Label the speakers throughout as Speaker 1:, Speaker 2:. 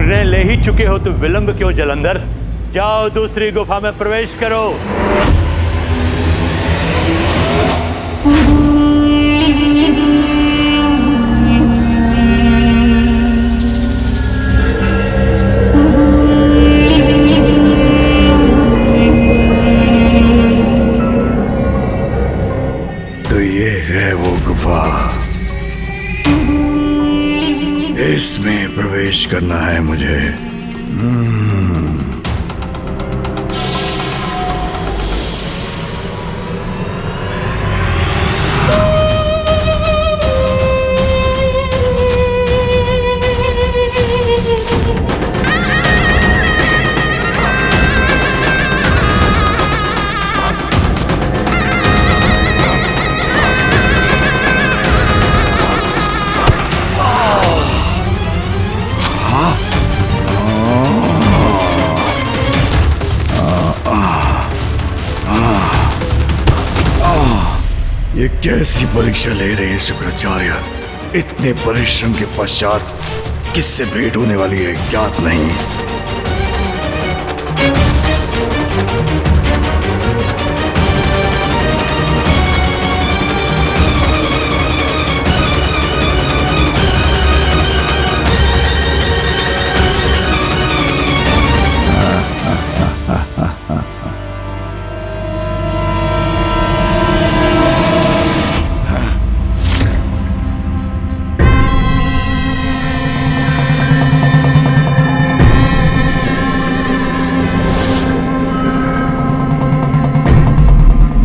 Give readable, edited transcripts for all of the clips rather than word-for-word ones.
Speaker 1: निर्णय ले ही चुके हो तो विलंब क्यों जलंधर? जाओ दूसरी गुफा में प्रवेश करो।
Speaker 2: तो ये है वो गुफा, इसमें प्रवेश करना है मुझे। ये कैसी परीक्षा ले रहे हैं शुक्राचार्य? इतने परिश्रम के पश्चात किससे भेंट होने वाली है ज्ञात नहीं।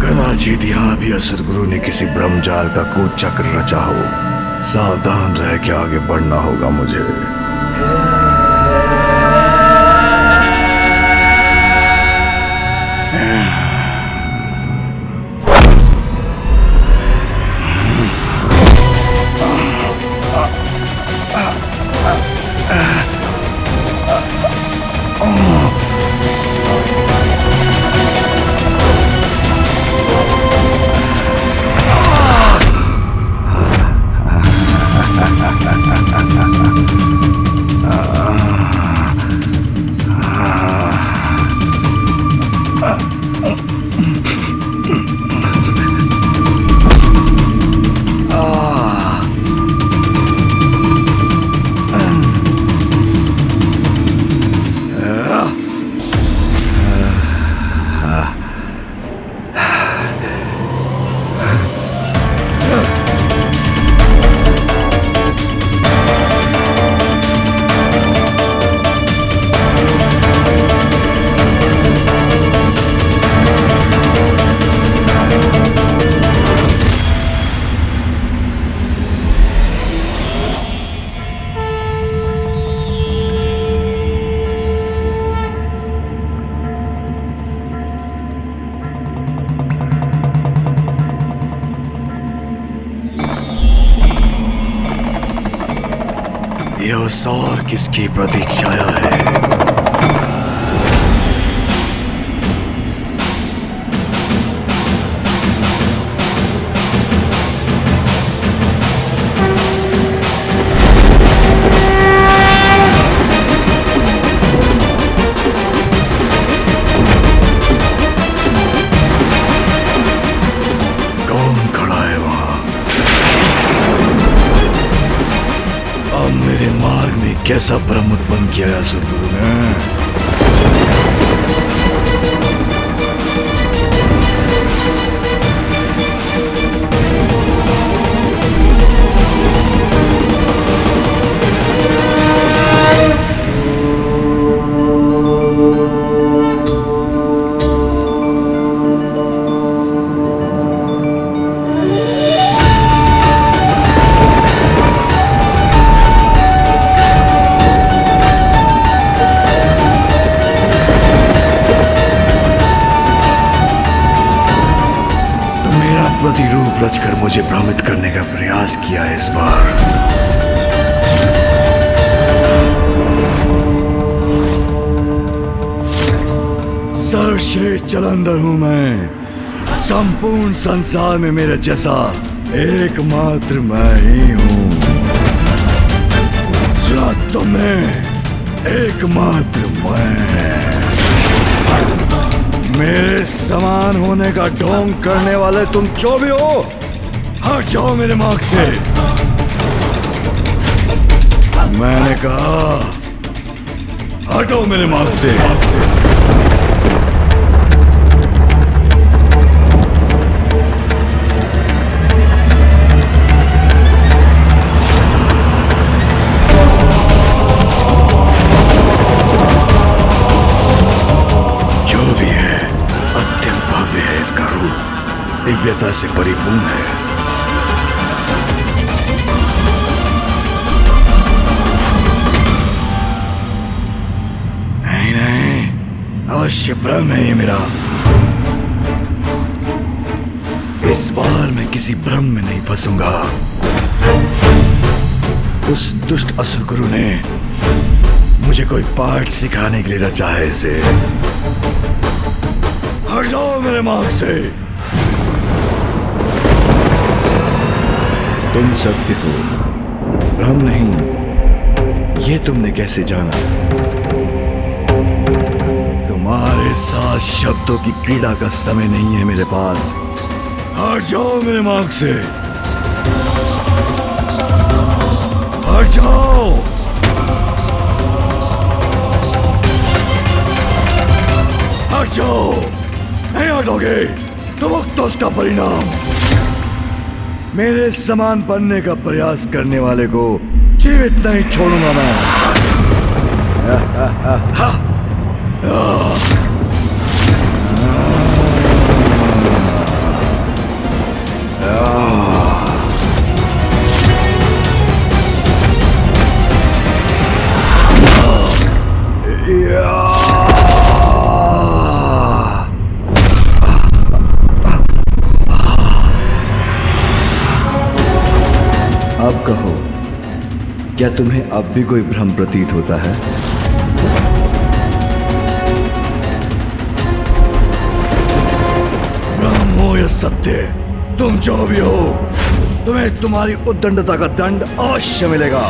Speaker 2: कदाचित यहाँ भी असुर गुरु ने किसी ब्रह्मजाल का कूचक्र रचा हो। सावधान रह के आगे बढ़ना होगा मुझे। ये उस और किसकी प्रतीक्षाया है? कौन खड़ा है वहां? अब मेरे मार्ग में कैसा भ्रम उत्पन्न किया है असुर गुरु ने? प्रतिरूप रचकर मुझे भ्रमित करने का प्रयास किया है इस बार। सर्वश्रेष्ठ जलंधर हूं मैं। संपूर्ण संसार में मेरे जैसा एकमात्र मैं ही हूं। सुना तुमने? एकमात्र मैं। मेरे समान होने का ढोंग करने वाले तुम जो भी हो, हट जाओ मेरे मार्ग से। मैंने कहा हटो मेरे मार्ग से। जो भी है अत्यंत भव्य है, इसका रूप दिव्यता से परिपूर्ण है। अवश्य भ्रम है ये मेरा। इस बार मैं किसी भ्रम में नहीं फंसूंगा। उस दुष्ट असुर गुरु ने मुझे कोई पाठ सिखाने के लिए रचा है इसे। हट जाओ मेरे मार्ग से। तुम सत्य हो, भ्रम नहीं। ये तुमने कैसे जाना? तुम्हारे साथ शब्दों की क्रीड़ा का समय नहीं है मेरे पास। हट जाओ मेरे मार्ग से। हट जाओ। हट जाओ। नहीं हटोगे तो वक्त तो उसका परिणाम। मेरे समान बनने का प्रयास करने वाले को जीवित नहीं छोड़ूंगा मैं। अब कहो, क्या तुम्हें अब भी कोई भ्रम प्रतीत होता है? भ्रम हो या सत्य, तुम जो भी हो, तुम्हें तुम्हारी उद्दंडता का दंड अवश्य मिलेगा।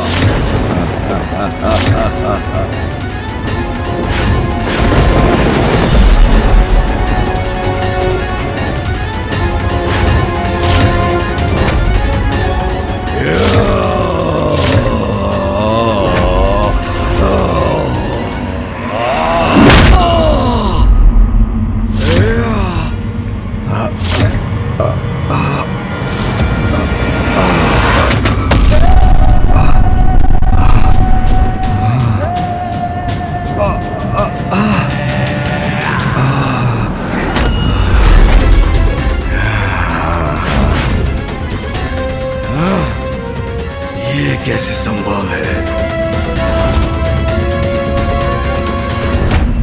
Speaker 2: ये कैसे संभव है?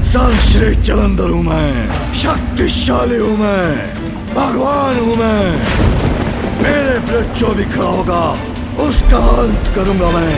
Speaker 2: सर्वश्रेष्ठ जलंधर हूं मैं, शक्तिशाली हूं मैं, भगवान हूं मैं। मेरे विरुद्ध जो भी खड़ा होगा उसका अंत करूंगा मैं।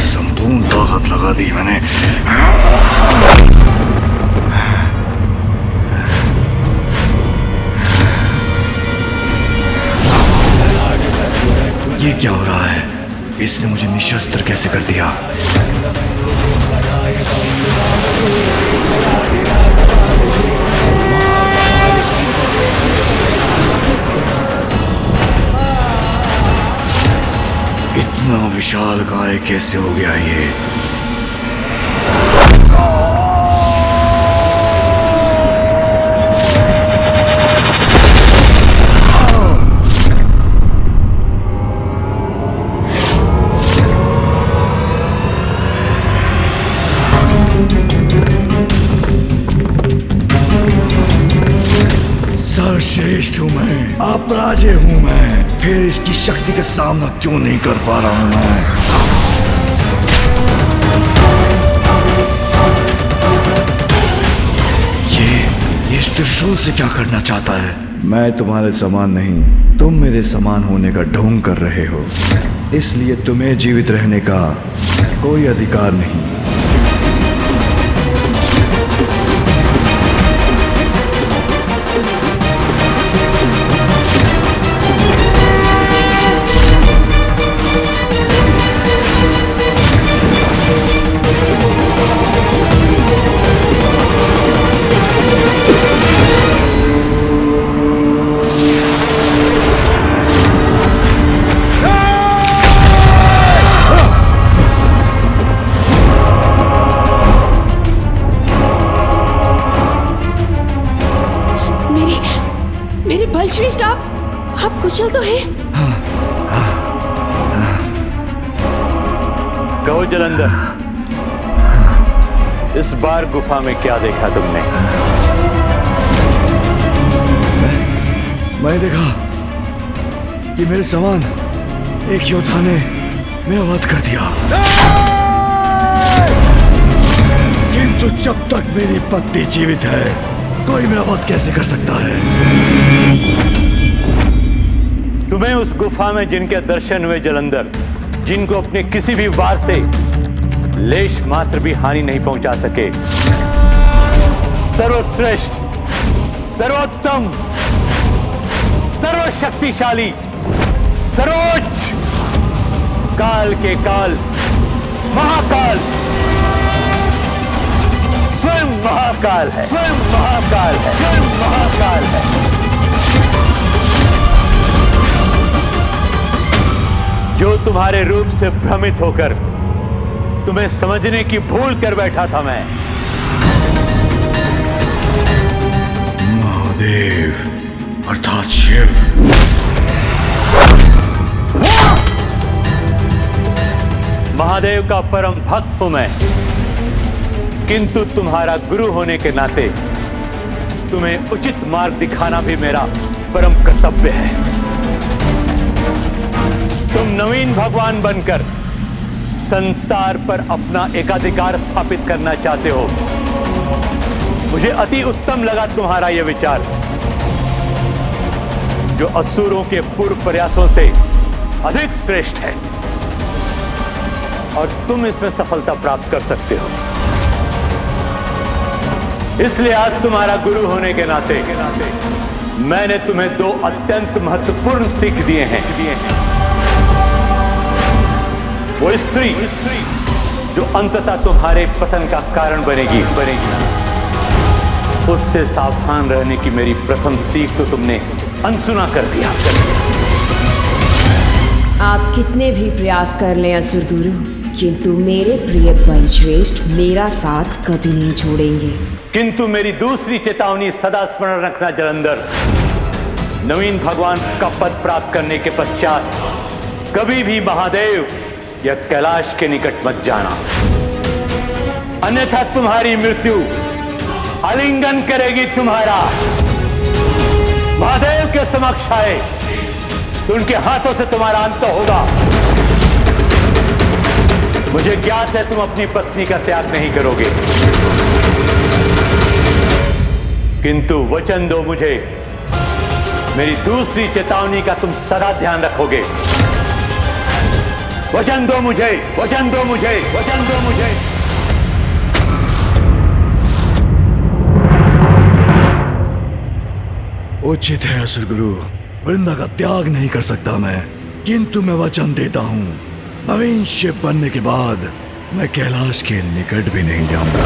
Speaker 2: संपूर्ण ताकत लगा दी मैंने। ये क्या हो रहा है? इसने मुझे निशस्त्र कैसे कर दिया? इतना विशाल काय कैसे हो गया ये? सर्वश्रेष्ठ हूं मैं, अपराजय हूं मैं, फिर इसकी शक्ति का सामना क्यों नहीं कर पा रहा हूं मैं? ये त्रिशूल से क्या करना चाहता है? मैं तुम्हारे समान नहीं, तुम मेरे समान होने का ढोंग कर रहे हो, इसलिए तुम्हें जीवित रहने का कोई अधिकार नहीं।
Speaker 3: मेरे बलश्रेष्ठ, आप कुशल तो है?
Speaker 1: कहो जलंधर, इस बार गुफा में क्या देखा तुमने?
Speaker 2: मैंने देखा कि मेरे समान एक योद्धा ने मेरा वध कर दिया, किंतु जब तक मेरी पत्नी जीवित है, कोई मेरा वध कैसे कर सकता है?
Speaker 1: तुम्हें उस गुफा में जिनके दर्शन हुए जलंधर, जिनको अपने किसी भी वार से लेश मात्र भी हानि नहीं पहुंचा सके, सर्वश्रेष्ठ, सर्वोत्तम, सर्वशक्तिशाली, सर्वोच्च, काल के काल, महाकाल, स्वयं महाकाल है, स्वयं महाकाल है, स्वयं महाकाल है, जो तुम्हारे रूप से भ्रमित होकर तुम्हें समझने की भूल कर बैठा था मैं।
Speaker 2: महादेव अर्थात शिव।
Speaker 1: महादेव का परम भक्त हूं मैं, किंतु तुम्हारा गुरु होने के नाते तुम्हें उचित मार्ग दिखाना भी मेरा परम कर्तव्य है। तुम नवीन भगवान बनकर संसार पर अपना एकाधिकार स्थापित करना चाहते हो। मुझे अति उत्तम लगा तुम्हारा यह विचार, जो असुरों के पूर्व प्रयासों से अधिक श्रेष्ठ है, और तुम इसमें सफलता प्राप्त कर सकते हो। इसलिए आज तुम्हारा गुरु होने के नाते मैंने तुम्हें दो अत्यंत महत्वपूर्ण सीख दिए हैं। वो स्त्री जो अंततः तुम्हारे पतन का कारण बनेगी, उससे सावधान रहने की मेरी प्रथम सीख तो तुमने अनसुना कर दिया।
Speaker 3: आप कितने भी प्रयास कर लें असुर गुरु, किंतु मेरे प्रिय बलश्रेष्ठ मेरा साथ कभी नहीं छोड़ेंगे।
Speaker 1: किंतु मेरी दूसरी चेतावनी सदा स्मरण रखना जलंधर, नवीन भगवान का पद प्राप्त करने के पश्चात कभी भी महादेव या कैलाश के निकट मत जाना, अन्यथा तुम्हारी मृत्यु आलिंगन करेगी तुम्हारा। महादेव के समक्ष आए तो उनके हाथों से तुम्हारा अंत होगा। मुझे ज्ञात है तुम अपनी पत्नी का त्याग नहीं करोगे, किंतु वचन दो मुझे, मेरी दूसरी चेतावनी का तुम सदा ध्यान रखोगे। वचन दो मुझे, वचन दो मुझे, वचन दो मुझे।
Speaker 2: उचित है असुर गुरु, वृंदा का त्याग नहीं कर सकता मैं, किंतु मैं वचन देता हूं, नवीन शिव बनने के बाद मैं कैलाश के निकट भी नहीं जाऊंगा।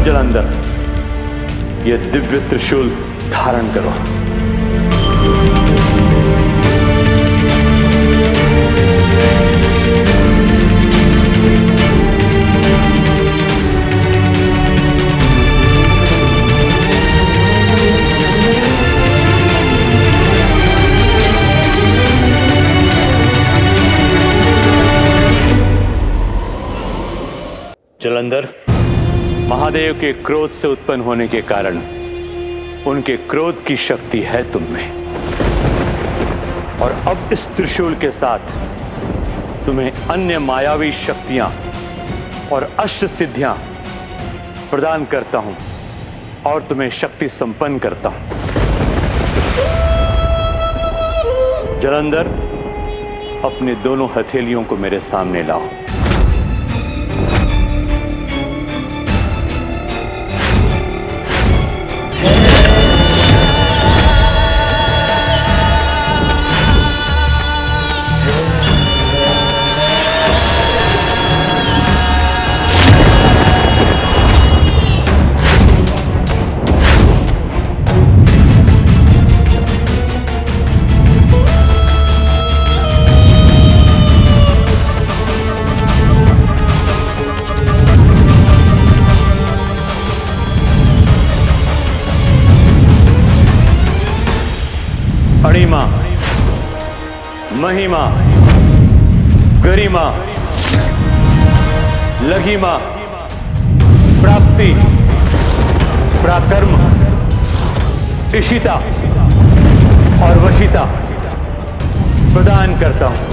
Speaker 1: जलंधर, यह दिव्य त्रिशूल धारण करो। जलंधर, महादेव के क्रोध से उत्पन्न होने के कारण उनके क्रोध की शक्ति है तुम में, और अब इस त्रिशूल के साथ तुम्हें अन्य मायावी शक्तियां और अष्ट सिद्धियां प्रदान करता हूं और तुम्हें शक्ति संपन्न करता हूं। जलंधर, अपने दोनों हथेलियों को मेरे सामने लाओ। अणिमा, महिमा, गरिमा, लघिमा, प्राप्ति, पराक्रम, इशिता और वशिता प्रदान करता हूं।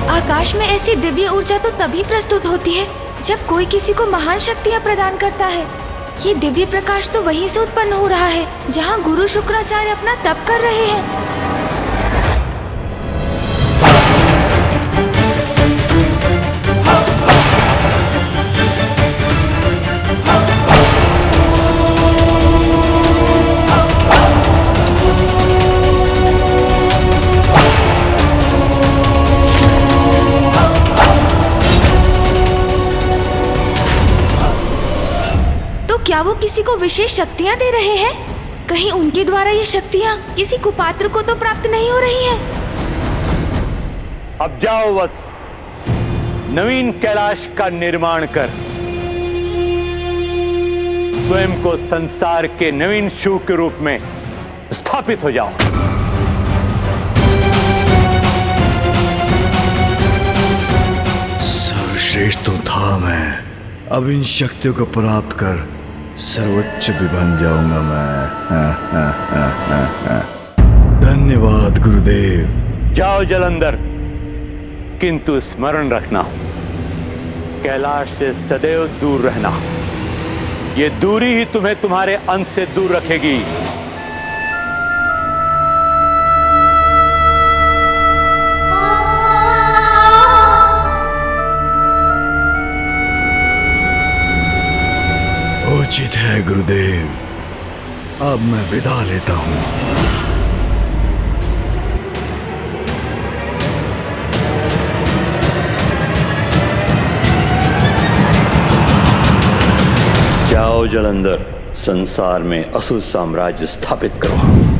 Speaker 4: आकाश में ऐसी दिव्य ऊर्जा तो तभी प्रस्तुत होती है जब कोई किसी को महान शक्तियाँ प्रदान करता है। ये दिव्य प्रकाश तो वहीं से उत्पन्न हो रहा है जहाँ गुरु शुक्राचार्य अपना तप कर रहे हैं। क्या वो किसी को विशेष शक्तियाँ दे रहे हैं? कहीं उनके द्वारा ये शक्तियाँ किसी कुपात्र को तो प्राप्त नहीं हो रही हैं?
Speaker 1: अब जाओ वत्स, नवीन कैलाश का निर्माण कर स्वयं को संसार के नवीन शिव के रूप में स्थापित हो जाओ।
Speaker 2: सर्वश्रेष्ठ तो था मैं, अब इन शक्तियों को प्राप्त कर सर्वोच्च भी बन जाऊंगा मैं। धन्यवाद गुरुदेव।
Speaker 1: जाओ जलंधर, किंतु स्मरण रखना, कैलाश से सदैव दूर रहना। ये दूरी ही तुम्हें तुम्हारे अंत से दूर रखेगी।
Speaker 2: उचित है गुरुदेव, अब मैं विदा लेता हूं।
Speaker 1: जाओ जलंधर, संसार में असुर साम्राज्य स्थापित करो।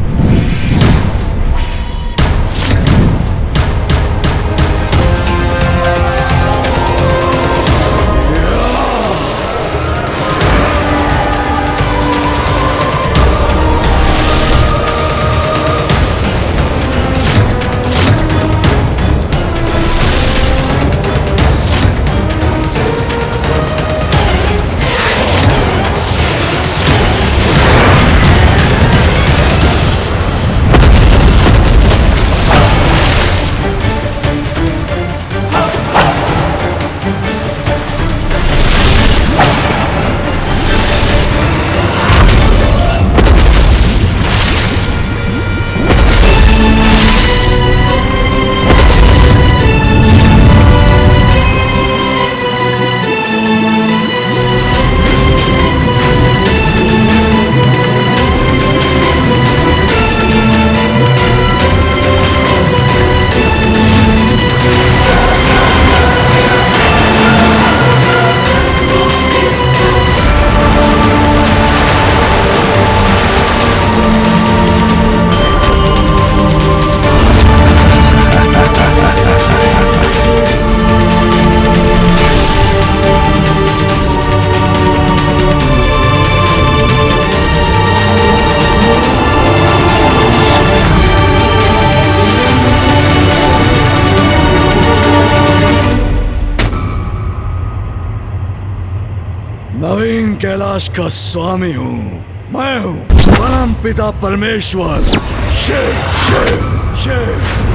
Speaker 2: कैलाश का स्वामी हूँ। मैं हूँ परम पिता परमेश्वर शिव शिव शिव।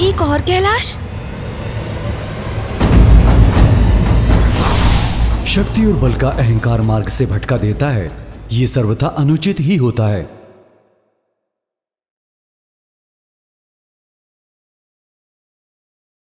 Speaker 4: एक और कैलाश।
Speaker 5: शक्ति और बल का अहंकार मार्ग से भटका देता है। ये सर्वथा अनुचित ही होता है।